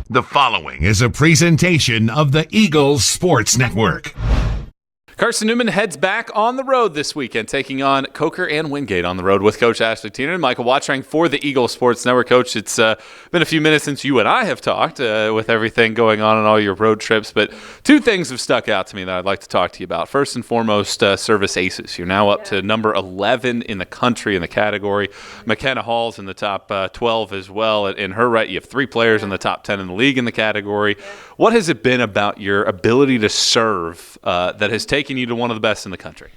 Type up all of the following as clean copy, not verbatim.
The following is a presentation of the Eagles Sports Network. Carson-Newman heads back on the road this weekend, taking on Coker and Wingate on the road with Coach Ashley Tiernan. Michael Watching for the Eagles Sports Network. Coach, it's been a few minutes since you and I have talked with everything going on all your road trips, but two things have stuck out to me that I'd like to talk to you about. First and foremost, service aces. You're now up to number 11 in the country in the category. McKenna Hall's in the top 12 as well. In her right, you have three players in the top 10 in the league in the category. What has it been about your ability to serve that has taken you to one of the best in the country?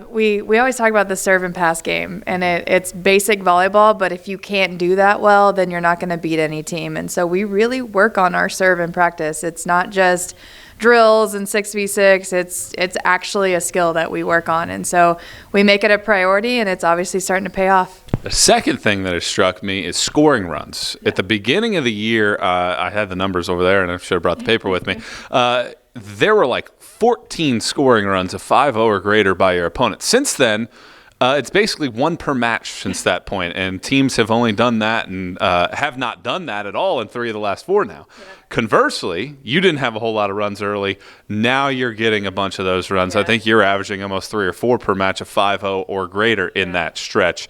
We always talk about the serve and pass game, and it's basic volleyball, but if you can't do that well, then you're not going to beat any team. And so we really work on our serve in practice. It's not just drills and 6v6. It's actually a skill that we work on. And so we make it a priority, and it's obviously starting to pay off. The second thing that has struck me is scoring runs. At the beginning of the year, I had the numbers over there, and I should have brought the paper with me. There were like 14 scoring runs of 5-0 or greater by your opponent. Since then, it's basically one per match since that point, and teams have only done that and have not done that at all in 3 of the last 4 now. Yeah. Conversely, you didn't have a whole lot of runs early. Now you're getting a bunch of those runs. Yeah. I think you're averaging almost 3 or 4 per match of 5-0 or greater in that stretch.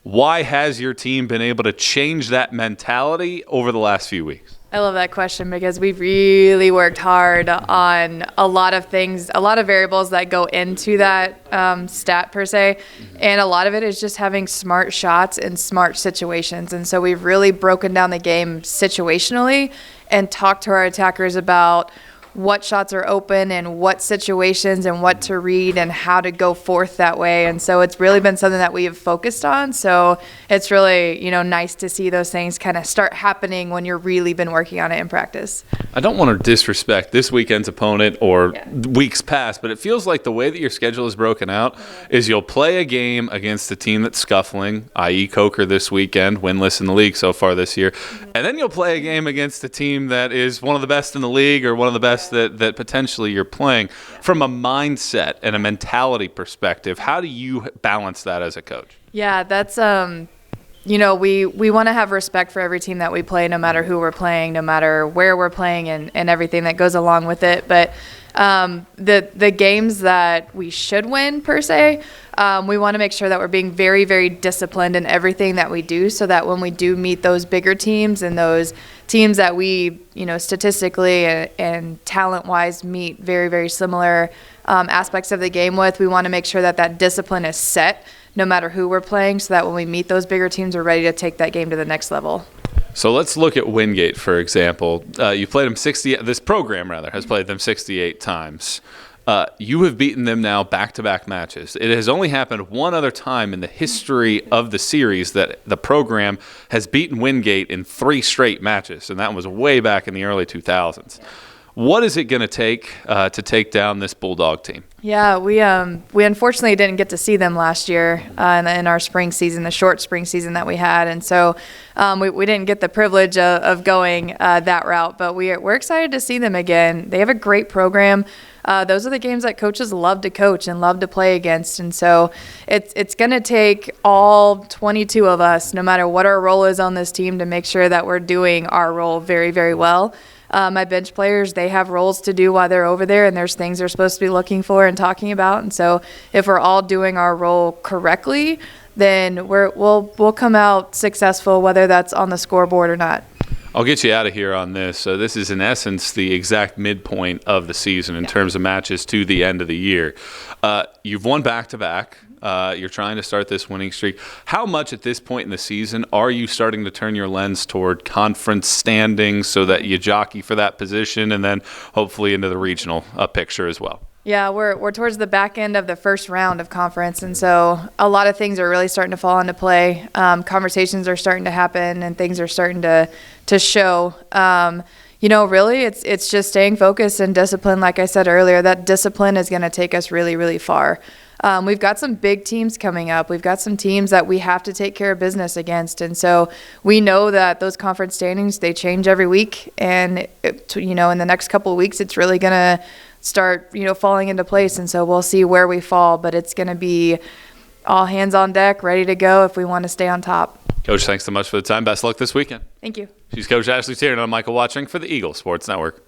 Why has your team been able to change that mentality over the last few weeks? I love that question because we've really worked hard on a lot of things, a lot of variables that go into that stat per se, and a lot of it is just having smart shots in smart situations. And so we've really broken down the game situationally and talked to our attackers about what shots are open and what situations and what to read and how to go forth that way. And so it's really been something that we have focused on. So it's really, nice to see those things kind of start happening when you're really been working on it in practice. I don't want to disrespect this weekend's opponent or weeks past, but it feels like the way that your schedule is broken out is you'll play a game against a team that's scuffling, i.e. Coker this weekend, winless in the league so far this year. And then you'll play a game against a team that is one of the best in the league or one of the best that potentially you're playing. From a mindset and a mentality perspective, how do you balance that as a coach? Yeah, that's we want to have respect for every team that we play, no matter who we're playing, no matter where we're playing, and everything that goes along with it. But the games that we should win per se, we want to make sure that we're being very, very disciplined in everything that we do, so that when we do meet those bigger teams and those teams that we, statistically and talent-wise meet very, very similar aspects of the game with, we want to make sure that that discipline is set no matter who we're playing, so that when we meet those bigger teams, we're ready to take that game to the next level. So let's look at Wingate, for example. You played them this program has played them 68 times. You have beaten them now back-to-back matches. It has only happened one other time in the history of the series that the program has beaten Wingate in 3 straight matches, and that was way back in the early 2000s. What is it going to take down this Bulldog team? Yeah, we unfortunately didn't get to see them last year in our spring season, the short spring season that we had, and so we didn't get the privilege of going that route. But we're excited to see them again. They have a great program. Those are the games that coaches love to coach and love to play against, and so it's going to take all 22 of us, no matter what our role is on this team, to make sure that we're doing our role very, very well. My bench players, they have roles to do while they're over there, and there's things they're supposed to be looking for and talking about. And so if we're all doing our role correctly, then we'll come out successful, whether that's on the scoreboard or not. I'll get you out of here on this. So this is, in essence, the exact midpoint of the season in terms of matches to the end of the year. You've won back-to-back. You're trying to start this winning streak. How much at this point in the season are you starting to turn your lens toward conference standings so that you jockey for that position and then hopefully into the regional picture as well? Yeah, we're towards the back end of the first round of conference, and so a lot of things are really starting to fall into play. Conversations are starting to happen, and things are starting to show. Really, it's just staying focused and disciplined. Like I said earlier, that discipline is going to take us really, really far. We've got some big teams coming up. We've got some teams that we have to take care of business against. And so we know that those conference standings, they change every week. And, in the next couple of weeks, it's really going to start, falling into place. And so we'll see where we fall. But it's going to be all hands on deck, ready to go if we want to stay on top. Coach, thanks so much for the time. Best luck this weekend. Thank you. She's Coach Ashley Tiernan. I'm Michael Watching for the Eagle Sports Network.